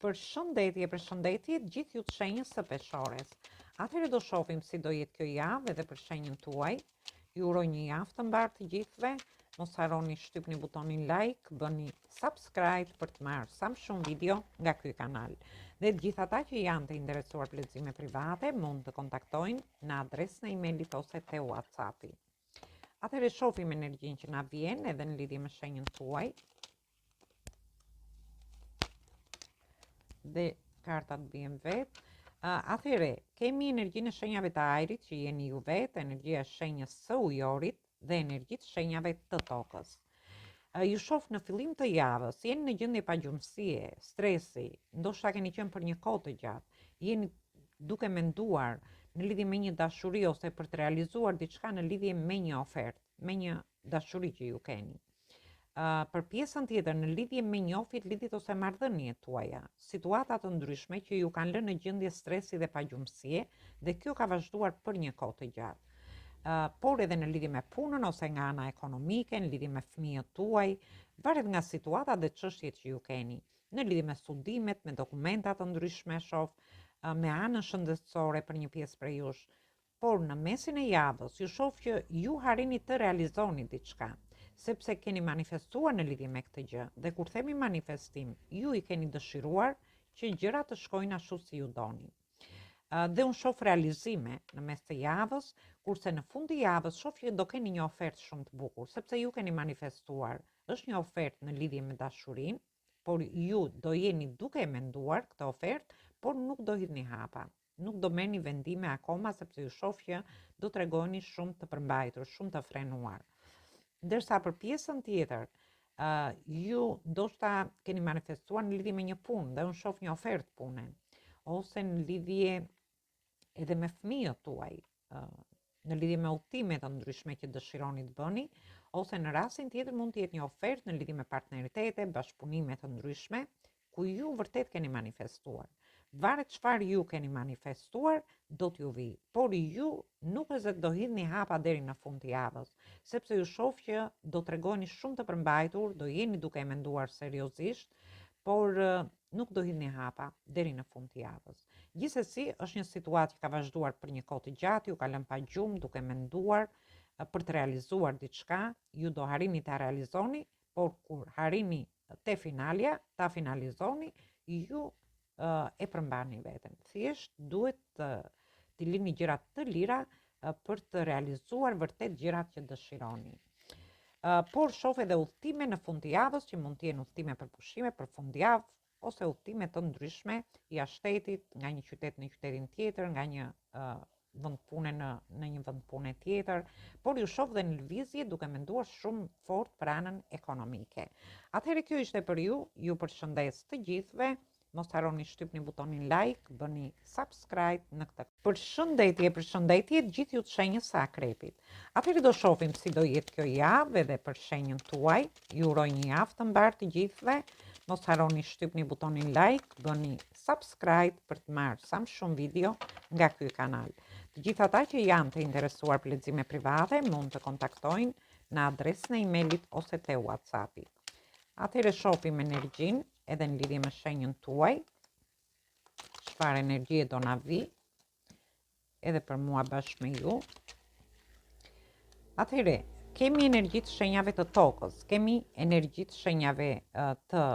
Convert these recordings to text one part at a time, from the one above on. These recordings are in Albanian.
Përshëndetje, gjithë ju të shenjës së peshores. Atëherë do shohim si do jetë kjo javë edhe për shenjën tuaj. Ju uroj një javë të mbarë të gjithëve. Mos harroni shtypni butonin like, bëni subscribe për të marrë sa më shumë video nga ky kanal. Dhe të gjithë ata që janë të interesuar për lexime private mund të kontaktojnë në adresën e emailit ose te WhatsAppi. Atëherë shohim energjinë që na vjen edhe në lidhje me shenjën tuaj. Dhe kartat bien vetë. Atëherë, kemi energjinë e shenjave të ajrit që jeni ju vetë, energjia e shenjës së ujorit dhe energjitë shenjave të tokës. Ju shoh në fillim të javës, jeni në gjendje pagjumësie, stresi, ndoshta keni qenë për një kohë të gjatë, jeni duke menduar në lidhje me një dashuri ose për të realizuar diçka në lidhje me një ofertë, me një dashuri që ju keni. Për pjesën tjetër në lidhje me njofit, lidhjet ose marrëdhëniet tuaja, situata të ndryshme që ju kanë lënë në gjendje stresi dhe pagjumësie dhe kjo ka vazhduar për një kohë të gjatë. Por edhe në lidhje me punën ose nga ana ekonomike, në lidhje me fëmijët tuaj, varet nga situata dhe çështjet që ju keni. Në lidhje me studimet, me dokumentat të ndryshme shoh, me anën shëndetësore për një pjesë prej jush. Por në mesin e javës ju shoh që ju harrini të realizoni diçka, sepse keni manifestuar në lidhje me këtë gjë. Dhe kur themi manifestim, ju i keni dëshiruar që gjërat të shkojnë ashtu si ju doni. Dhe unë shoh realizime në mes të javës, kurse në fund të javës shoh që do keni një ofertë shumë të bukur, sepse ju keni manifestuar. Është një ofertë në lidhje me dashurinë, por ju do jeni duke e menduar këtë ofertë, por nuk do hidhni hapa. Nuk do merrni vendime akoma, sepse ju shoh që do tregoni shumë të përmbajtur, shumë të frenuar. Ndërsa për pjesën tjetër, ju ndoshta keni manifestuar në lidhje me një punë dhe unë shoh një ofertë pune, ose në lidhje edhe me fëmijët tuaj, në lidhje me udhëtime të ndryshme që dëshironi të bëni, ose në rastin tjetër mund të jetë një ofertë në lidhje me partneritete, bashkëpunime të ndryshme, ku ju vërtet keni manifestuar. Varet çfarë ju keni manifestuar, do t'ju vi, por ju nuk është do hidhni hapa deri në fund të javës, sepse ju shoh që do tregoni shumë të përmbajtur, do jeni duke e menduar seriozisht, por nuk do hidhni hapa deri në fund të javës. Gjithsesi, është një situatë që ka vazhduar për një kohë të gjatë, ju ka lënë pa gjumë duke menduar për të realizuar diçka, ju do harrini ta realizoni, por kur harrini te finalja, ta finalizoni, ju e përmbani veten. Thjesht duhet të lini gjërat të lira për të realizuar vërtet gjërat që dëshironi. Por shoh edhe udhëtime në fund të javës që mund të jenë udhëtime për pushime, për fundjavë, ose udhëtime të ndryshme jashtë shtetit, nga një qytet në qytetin tjetër, nga një vend pune në një vend pune tjetër, por ju shoh dhe në lëvizje duke menduar shumë fort për anën ekonomike. Atëherë kjo ishte për ju përshëndes të gjithëve. Mos harroni shtypni butonin like, bëni subscribe në këtë. Përshëndetje gjithë ju të shenjës së akrepit. Atëherë do shohim si do jetë kjo javë edhe për shenjën tuaj. Ju uroj një javë të mbarë të gjithëve. Mos harroni shtypni butonin like, bëni subscribe për të marrë sa më shumë video nga ky kanal. Të gjithë ata që janë të interesuar për lexime private mund të kontaktojnë në adresën e emailit ose te WhatsAppi. Atëherë shohim energjinë edhe në lidhje me shenjën tuaj, çfarë energjie do na vi, edhe për mua bashkë me ju. Atëherë, kemi energjitë shenjave të tokës, kemi energjitë shenjave të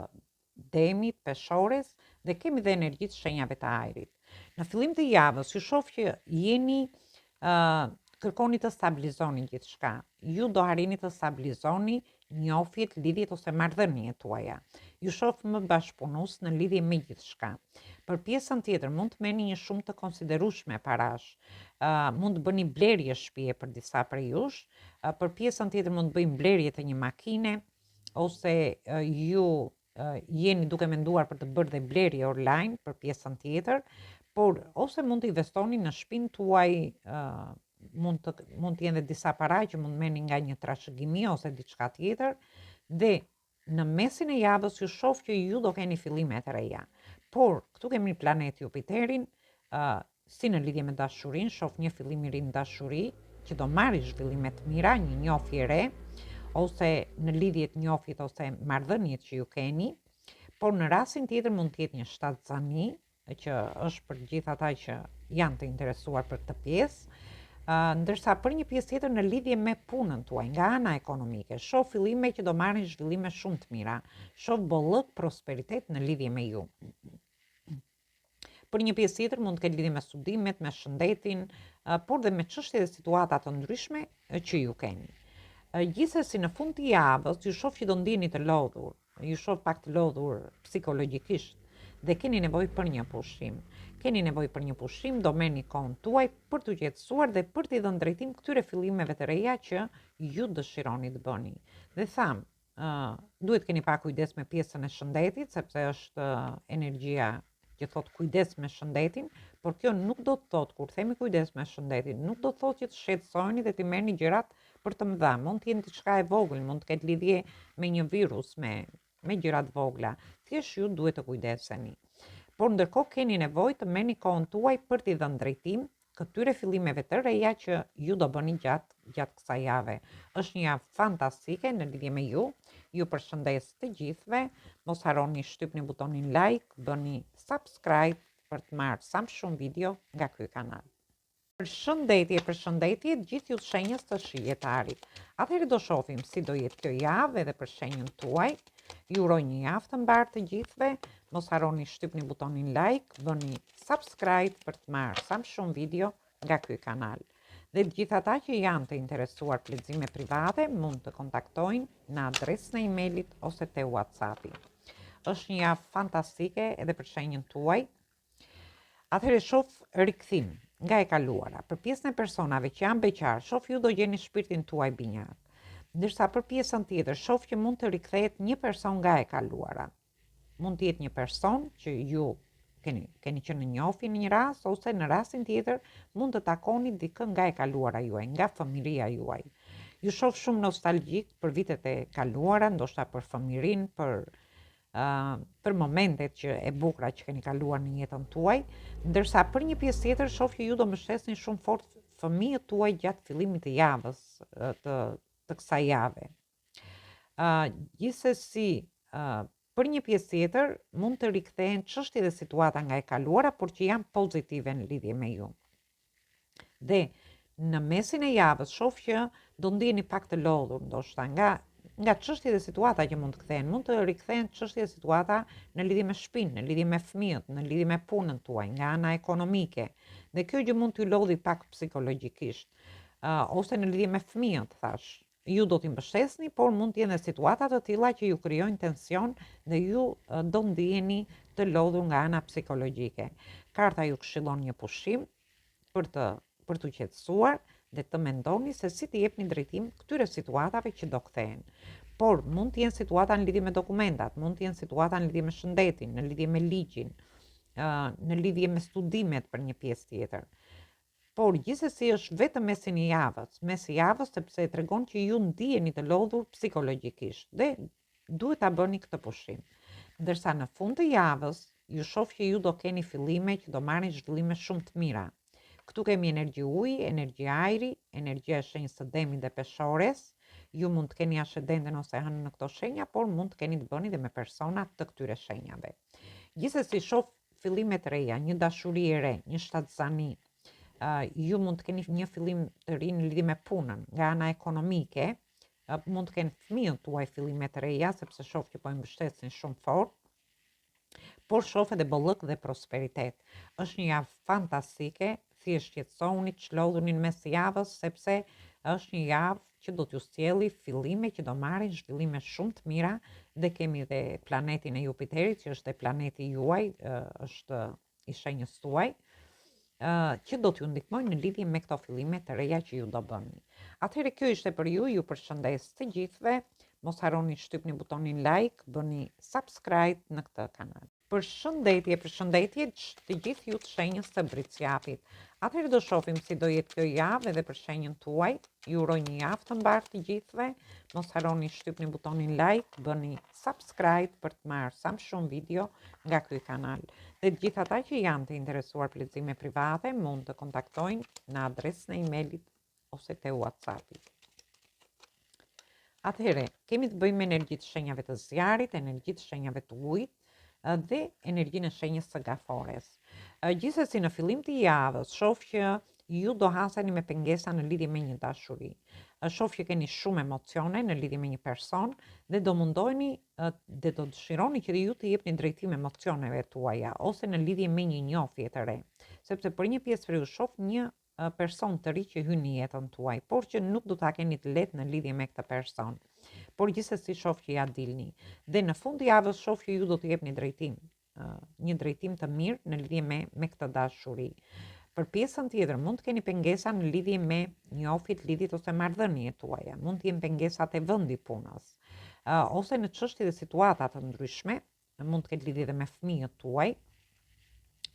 demit, peshores, dhe kemi dhe energjitë shenjave të ajrit. Në fillim të javës, ju shoh që jeni kërkoni të stabilizoni gjithçka. Ju do harrini të stabilizoni njofjet, lidhjet ose marrëdhëniet tuaja. Ju shoh më bashkëpunues në lidhje me gjithçka. Për pjesën tjetër mund të merrni një shumë të konsiderueshme parash. Mund të bëni blerje shtëpie për disa prej jush. Për pjesën tjetër mund të bëjmë blerje të një makine, ose ju jeni duke menduar për të bërë dhe blerje online për pjesën tjetër, por ose mund të investoni në shtëpinë tuaj, mund të jenë dhe disa para që mund merrni nga një trashëgimi ose diçka tjetër, dhe në mesin e javës ju shoh që ju do keni fillime të reja. Por këtu kemi planet Jupiterin, si në lidhje me dashurinë, shoh një fillim i ri në dashuri që do marrë zhvillime të mira, një njofje re, ose në lidhje të njofit ose marrëdhëniet që ju keni. Por në rastin tjetër mund të jetë një shtatzani që është për gjithë ata që janë të interesuar për këtë pjesë, ndërsa për një pjesë tjetër në lidhje me punën tuaj, nga ana ekonomike, shoh fillime që do marrin zhvillime shumë të mira, shoh bollëk prosperitet në lidhje me ju. Për një pjesë tjetër mund të ketë lidhje me studimet, me shëndetin, por dhe me çështje dhe situata të ndryshme që ju keni. Gjithsesi në fund të javës ju shoh që do ndiheni të lodhur, ju shoh pak të lodhur psikologjikisht dhe keni nevojë për një pushim. Keni nevojë për një pushim, do merrni kohën tuaj për t'u qetësuar dhe për t'i dhënë drejtim këtyre fillimeve të reja që ju dëshironi të bëni. Dhe tham, duhet keni pak kujdes me pjesën e shëndetit, sepse është energjia që thot kujdes me shëndetin, por kjo nuk do të thot, kur themi kujdes me shëndetin, nuk do të thot që të shqetësoheni dhe të merrni gjërat për të mëdha. Mund të jenë diçka e vogël, mund të ketë lidhje me një virus, me gjëra të vogla. Thjesht ju duhet të kujdeseni. Por ndërkohë keni nevojë të merrni kohën tuaj për t'i dhënë drejtim këtyre fillimeve të reja që ju do bëni gjatë kësaj jave. Është një javë fantastike në lidhje me ju. Ju përshëndes të gjithëve. Mos harroni shtypni butonin like, bëni subscribe për të marrë sa më shumë video nga ky kanal. Përshëndetje, gjithë ju të shenjës të shijetarit. Atëherë do shohim si do jetë kjo javë edhe për shenjën tuaj. Ju uroj një javë të mbarë të gjithëve. Mos harroni shtypni butonin like, bëni subscribe për të marrë sa më shumë video nga ky kanal. Dhe të gjithë ata që janë të interesuar për lexime private mund të kontaktojnë në adresën e emailit ose te WhatsAppi. Është një javë fantastike edhe për shenjën tuaj. Atëherë shoh rikthim nga e kaluara. Për pjesën e personave që janë beqar, shoh ju do gjeni shpirtin tuaj binjak. Ndërsa për pjesën tjetër, shoh që mund të rikthehet një person nga e kaluara. Mund të jetë një person që ju keni qenë në njohje në një rast, ose në rastin tjetër mund të takoni dikë nga e kaluara juaj, nga fëmiria juaj. Ju shoh shumë nostalgjik për vitet e kaluara, ndoshta për fëmirin, për momentet që e bukura që keni kaluar në jetën tuaj, ndërsa për një pjesë tjetër shoh që ju do mbështesni shumë fort fëmijët tuaj gjatë fillimit të javës të kësaj jave. Gjithsesi, për një pjesë tjetër mund të rikthehen çështje dhe situata nga e kaluara, por që janë pozitive në lidhje me ju. Dhe në mesin e javës shoh që do ndiheni pak të lodhur, ndoshta nga çështje dhe situata që mund të kthehen, mund të rikthehen çështje dhe situata në lidhje me shtëpinë, në lidhje me fëmijët, në lidhje me punën tuaj, nga ana ekonomike. Dhe kjo gjë mund t'ju lodhi pak psikologjikisht, ose në lidhje me fëmijët, thash. Ju do t'i mbështesni, por mund t'jenë situata të tilla që ju krijojnë tension dhe ju do ndiheni të lodhur nga ana psikologjike. Karta ju këshillon një pushim për t'u qetësuar dhe të mendoni se si të jepni drejtim këtyre situatave që do kthehen. Por mund të jenë situata në lidhje me dokumentat, mund të jenë situata në lidhje me shëndetin, në lidhje me ligjin, në lidhje me studimet për një pjesë tjetër. Por gjithsesi është vetëm mesi i javës, sepse tregon që ju ndiheni të lodhur psikologjikisht dhe duhet ta bëni këtë pushim. Ndërsa në fund të javës ju shoh që ju do keni fillime që do marrin zhvillime shumë të mira. Këtu kemi energji uji, energji ajri, energjia e shenjës së Demit dhe Peshores. Ju mund të keni ascendenten ose hënën në këto shenja, por mund të keni të bëni dhe me persona të këtyre shenjave. Gjithsesi shoh fillime të reja, një dashuri e re, një shtatzani. Ju mund të keni një fillim të ri në lidhje me punën, nga ana ekonomike. Mund të keni fëmijët tuaj fillime të reja, sepse shoh që po i mbështesin shumë fort. Por shoh edhe bollëk dhe prosperitet. Është një javë fantastike. Thjesht qetësohuni, çlodhuni në mes të javës, sepse është një javë që do t'ju sjellë fillime që do marrin zhvillime shumë të mira dhe kemi dhe planetin e Jupiterit, që është e planeti juaj, është i shenjës tuaj, që do t'ju ndihmojë në lidhje me këto fillime të reja që ju do bëni. Atëherë kjo ishte për ju përshëndes të gjithëve. Mos harroni shtypni butonin like, bëni subscribe në këtë kanal. Përshëndetje të gjithë ju të shenjës të Bricjapit. Atëherë do shohim si do jetë kjo javë edhe për shenjën tuaj. Ju uroj një javë të mbarë të gjithëve. Mos harroni shtypni butonin like, bëni subscribe për të marrë sa më shumë video nga ky kanal. Dhe të gjithë ata që janë të interesuar për lexime private mund të kontaktojnë në adresën e emailit ose te WhatsAppi. Atëherë, kemi të bëjmë energji të shenjave të zjarit, energji të shenjave të ujit, dhe energjinë e shenjës së gafores. Gjithsesi në fillim të javës shoh që ju do haseni me pengesa në lidhje me një dashuri. Shoh që keni shumë emocione në lidhje me një person dhe do mundoheni dhe do dëshironi që ju të jepni drejtim emocioneve tuaja ose në lidhje me një njohje të re. Sepse për një pjesë prej ju shoh një person të ri që hyn në jetën tuaj, por që nuk do ta keni të lehtë në lidhje me këtë person. Por gjithsesi shoh që ja dilni. Dhe në fund të javës shoh që ju do të jepni drejtim, një drejtim të mirë në lidhje me këtë dashuri. Për pjesën tjetër, mund të keni pengesa në lidhje me njohjet, lidhjet ose marrëdhëniet tuaja. Mund të jenë pengesat e vendit punës, ose në çështje dhe situata të ndryshme, mund të ketë lidhje edhe me fëmijët tuaj.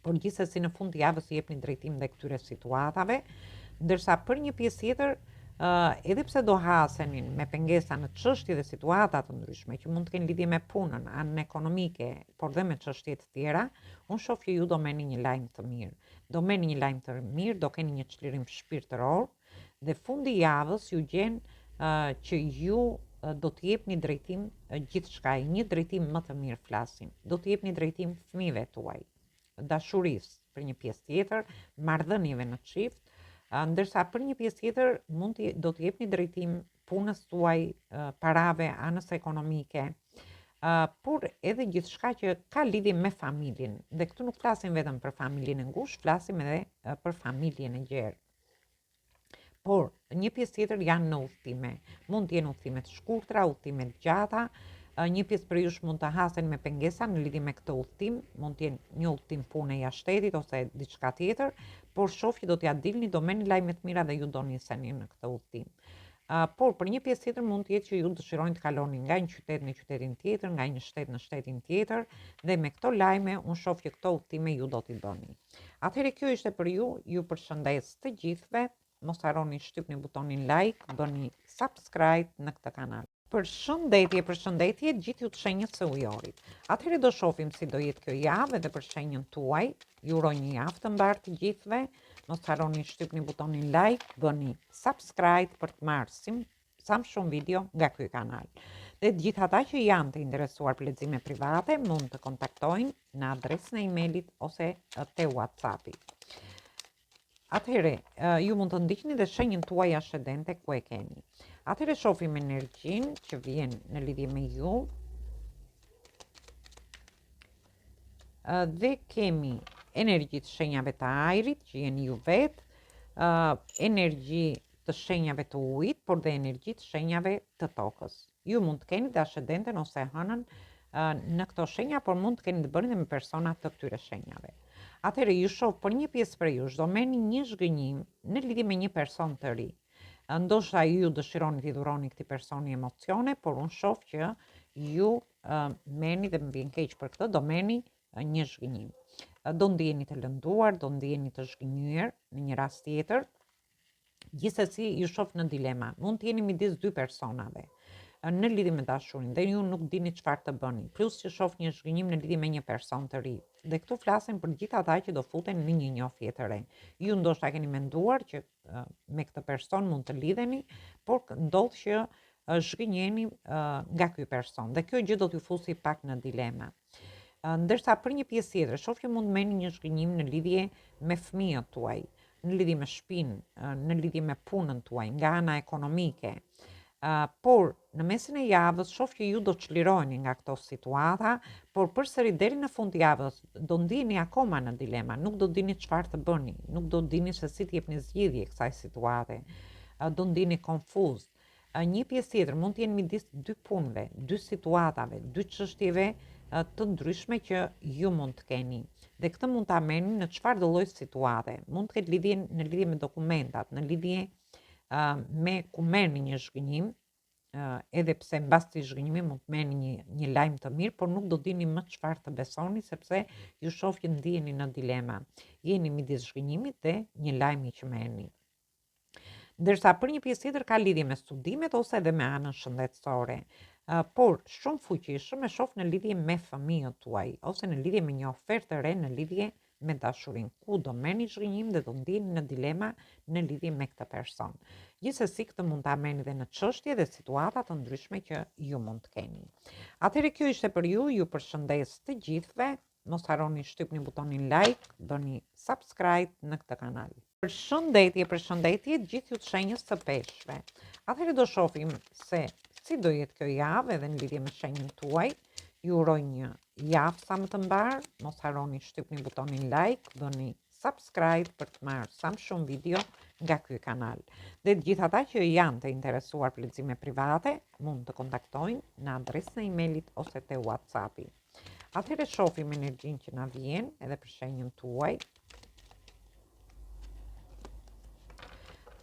Por gjithsesi në fund të javës i jepni drejtim dhe këtyre situatave, ndërsa për një pjesë tjetër, edhe pse do hasenin me pengesa në çështje dhe situata të ndryshme që mund të kenë lidhje me punën, anën ekonomike, por dhe me çështje të tjera, unë shoh që ju do merrni një lajm të mirë. Do merrni një lajm të mirë, do keni një çlirim shpirtëror dhe fundi i javës ju gjen që ju do të jepni drejtim gjithçka, një drejtim më të mirë flasim. Do të jepni drejtim fëmijëve tuaj, dashurisë për një pjesë tjetër, marrëdhënieve në çift, ndërsa për një pjesë tjetër do të jepni drejtim punës tuaj, parave, anës ekonomike, por edhe gjithçka që ka lidhje me familjen. Dhe këtu nuk flasim vetëm për familjen e ngushtë, flasim edhe për familjen e gjerë. Por një pjesë tjetër janë në udhëtime. Mund të jenë udhëtime të shkurtra, udhëtime të gjata. Një pjesë për jush mund të hasen me pengesa në lidhje me këtë udhëtim, mund të jenë një udhëtim pune jashtë shtetit ose diçka tjetër, por shoh që do t'ja dilni, do merrni lajme të mira dhe ju do niseni në këtë udhëtim. Por për një pjesë tjetër mund të jetë që ju dëshironi të kaloni nga një qytet në qytetin tjetër, nga një shtet në shtetin tjetër, dhe me këto lajme unë shoh që këto udhëtime ju do t'i bëni. Atëherë kjo ishte për ju, ju përshëndes të gjithëve, mos harroni shtypni butonin like, bëni subscribe në këtë kanal. Përshëndetje, gjithë ju të shenjës së ujorit. Atëherë do shohim si do jetë kjo javë edhe për shenjën tuaj. Ju uroj një javë të mbarë të gjithëve. Mos harroni shtypni butonin like, bëni subscribe për të marrë sa më shumë video nga ky kanal. Dhe gjithë ata që janë të interesuar për lexime private mund të kontaktojnë në adresën e emailit ose te WhatsAppi. Atëherë, ju mund të ndiqni dhe shenjën tuaj ascendente ku e keni. Atëherë shohim energjinë që vjen në lidhje me ju. Dhe kemi energji të shenjave të ajrit që jeni ju vetë, energji të shenjave të ujit, por dhe energji të shenjave të tokës. Ju mund të keni dhe ascendenten ose hënën në këto shenja, por mund të keni të bëni dhe me persona të këtyre shenjave. Atëherë ju shoh për një pjesë prej jush do merrni një zhgënjim në lidhje me një person të ri. Ndoshta ju dëshironi t'i dhuroni këtij personi emocione, por unë shoh që ju merrni dhe më vjen keq për këtë, do merrni një zhgënjim. Do ndiheni të lënduar, do ndiheni të zhgënjur në një rast tjetër. Gjithsesi ju shoh në dilema. Mund të jeni midis dy personave në lidhje me dashurinë dhe ju nuk dini çfarë të bëni. Plus që shoh një zhgënjim në lidhje me një person të ri. Dhe këtu flasim për gjithë ata që do futen në një njohje të re. Ju ndoshta keni menduar që me këtë person mund të lidheni, por ndodh që zhgënjeni nga ky person dhe kjo gjë do t'ju fusi pak në dilema. Ndërsa për një pjesë tjetër, shoh që mund merrni një zhgënjim në lidhje me fëmijët tuaj, në lidhje me shtëpinë, në lidhje me punën tuaj, nga ana ekonomike. Por në mesin e javës shoh që ju do çliroheni nga këto situata, por përsëri deri në fund të javës do ndiheni akoma në dilema, nuk do dini çfarë të bëni, nuk do dini se si të jepni zgjidhje kësaj situate. Do ndiheni konfuz. Një pjesë tjetër mund të jenë midis dy punëve, dy situatave, dy çështjeve të ndryshme që ju mund të keni. Dhe këtë mund ta merrni në çfarëdo lloj situate. Mund të ketë lidhje në lidhje me dokumentat, në lidhje me ku merrni një zhgënjim, edhe pse mbas këtij zhgënjimi mund të merrni një lajm të mirë, por nuk do dini më çfarë të besoni sepse ju shoh që ndiheni në dilema. Jeni midis zhgënjimit dhe një lajmi që merrni. Ndërsa për një pjesë tjetër ka lidhje me studimet ose edhe me anën shëndetësore. Por shumë fuqishëm e shoh në lidhje me fëmijët tuaj ose në lidhje me një ofertë të re në lidhje me dashurinë, ku do merrni zhgënjim dhe do ndiheni në dilema në lidhje me këtë person. Gjithsesi këtë mund ta merrni edhe në çështje dhe situata të ndryshme që ju mund të keni. Atëherë kjo ishte për ju, ju përshëndes të gjithëve. Mos harroni shtypni butonin like, bëni subscribe në këtë kanal. Përshëndetje gjithë ju të shenjës së peshqve. Atëherë do shohim se si do jetë kjo javë edhe në lidhje me shenjën tuaj. Ju uroj një javë sa më të mbar. Mos harroni shtypni butonin like, bëni subscribe për të marrë sa më shumë video nga ky kanal. Dhe të gjithë ata që janë të interesuar për lexime private, mund të kontaktojnë në adresën e emailit ose te WhatsAppi. Atëherë shohim energjinë që na vjen edhe për shenjën tuaj.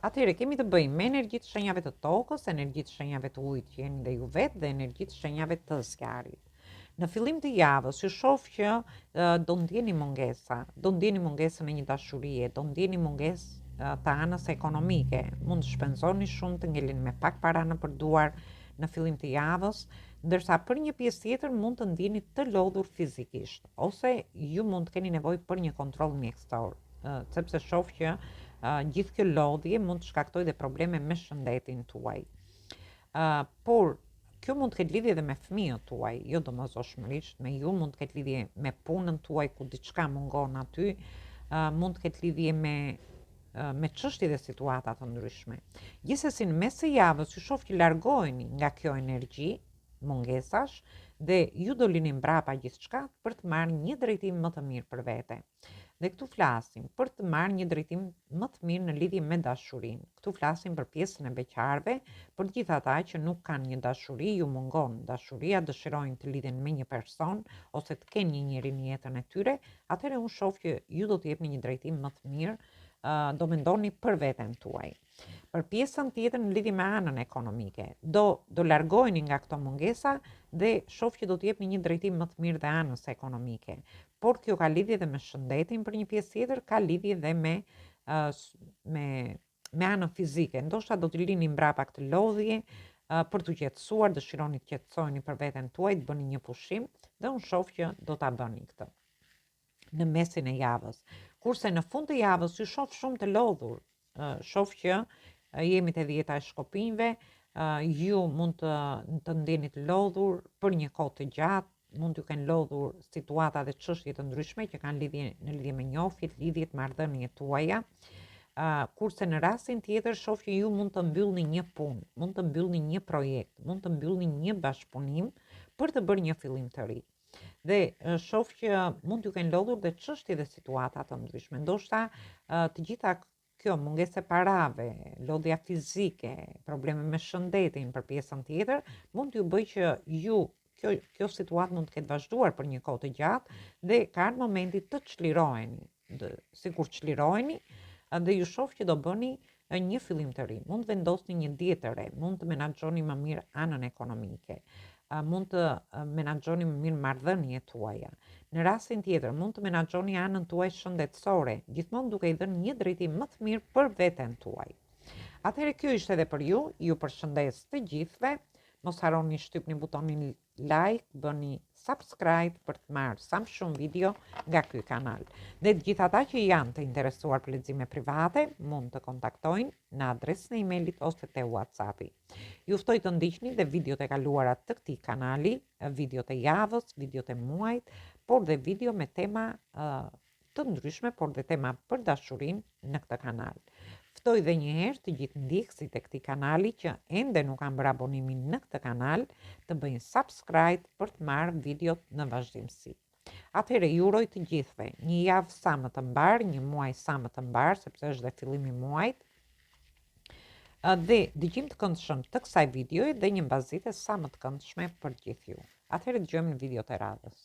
Atëherë kemi të bëjmë me energjitë shenjave të tokës, energjitë shenjave të ujit që jeni dhe ju vetë dhe energjitë shenjave të zjarit. Në fillim të javës, ju shoh që do ndjeni mungesa, do ndjeni mungesën e një dashurie, do ndjeni mungesë të anës ekonomike. Mund të shpenzoni shumë, të ngeleni me pak para në përduar në fillim të javës, ndërsa për një pjesë tjetër mund të ndjeni të lodhur fizikisht, ose ju mund të keni nevojë për një kontroll mjekësor, sepse shoh që gjithë kjo lodhje mund të shkaktojë dhe probleme me shëndetin tuaj. Por kjo mund të ketë lidhje edhe me fëmijët tuaj, jo domosdoshmërisht me ju, mund të ketë lidhje me punën tuaj ku diçka mungon aty, mund të ketë lidhje me çështje dhe situata të ndryshme. Gjithsesi në mes të javës ju shoh që largoheni nga kjo energji mungesash dhe ju do lini mbrapa gjithçka për të marrë një drejtim më të mirë për vete. Dhe këtu flasim për të marrë një drejtim më të mirë në lidhje me dashurinë. Këtu flasim për pjesën e beqarëve, për gjithë ata që nuk kanë një dashuri, ju mungon dashuria, dëshirojnë të lidhen me një person ose të kenë një njeri në jetën e tyre, atëherë unë shoh që ju do të jepni një drejtim më të mirë, do mendoni për veten tuaj. Për pjesën tjetër në lidhje me anën ekonomike, do largoheni nga këto mungesa dhe shoh që do të jepni një drejtim më të mirë dhe anës ekonomike. Por kjo ka lidhje dhe me shëndetin për një pjesë tjetër, ka lidhje dhe me anën fizike. Ndoshta do të lini mbrapa këtë lodhje për të qetësuar, dëshironi të qetësoheni për veten tuaj, të bëni një pushim dhe unë shoh që do ta bëni këtë në mesin e javës. Kurse në fund të javës ju shoh shumë të lodhur. Shoh që jemi te dieta e shkopinjve, ju mund të ndjeni të lodhur për një kohë të gjatë, mund t'ju kenë lodhur situata dhe çështje të ndryshme që kanë në lidhje me njohjet, lidhjet, marrëdhëniet tuaja. Kurse në rastin tjetër shoh që ju mund të mbyllni një punë, mund të mbyllni një projekt, mund të mbyllni një bashkëpunim për të bërë një fillim të ri. Dhe shoh që mund t'ju kenë lodhur dhe çështje dhe situata të ndryshme. Ndoshta të gjitha kjo mungesë e parave, lodhja fizike, probleme me shëndetin për pjesën tjetër, mund t'ju bëjë që ju kjo situatë mund të ketë vazhduar për një kohë të gjatë dhe ka ardhur momenti të çliroheni. Sikur çliroheni dhe ju shoh që do bëni një fillim të ri. Mund të vendosni një dietë të re, mund të menaxhoni më mirë anën ekonomike. Mund të menaxhoni më mirë marrëdhëniet tuaja. Në rastin tjetër mund të menaxhoni anën tuaj shëndetësore, gjithmonë duke i dhënë një drejtim më të mirë për veten tuaj. Atëherë kjo ishte edhe për ju përshëndes të gjithëve. Mos harroni shtypni butonin like, bëni subscribe për të marrë sa më shumë video nga ky kanal. Dhe të gjithë ata që janë të interesuar për lexime private, mund të kontaktojnë në adresën e emailit ose te WhatsAppi. Ju ftoj të ndiqni dhe videot e kaluara të këtij kanali, videot e javës, videot e muajit, por dhe video me tema të ndryshme, por dhe tema për dashurinë në këtë kanal. Ftoj dhe një herë të gjithë ndjekësit e këtij kanali që ende nuk kanë bërë abonimin në këtë kanal të bëjnë subscribe për të marrë videot në vazhdimsi. Atëherë ju uroj të gjithëve një javë sa më të mbar, një muaj sa më të mbar, sepse është dhe fillimi i muajit. Dhe dëgjim të këndshëm të kësaj videoje dhe një mbazitje sa më të këndshme për gjithë ju. Atëherë dëgjojmë në videot e radhës.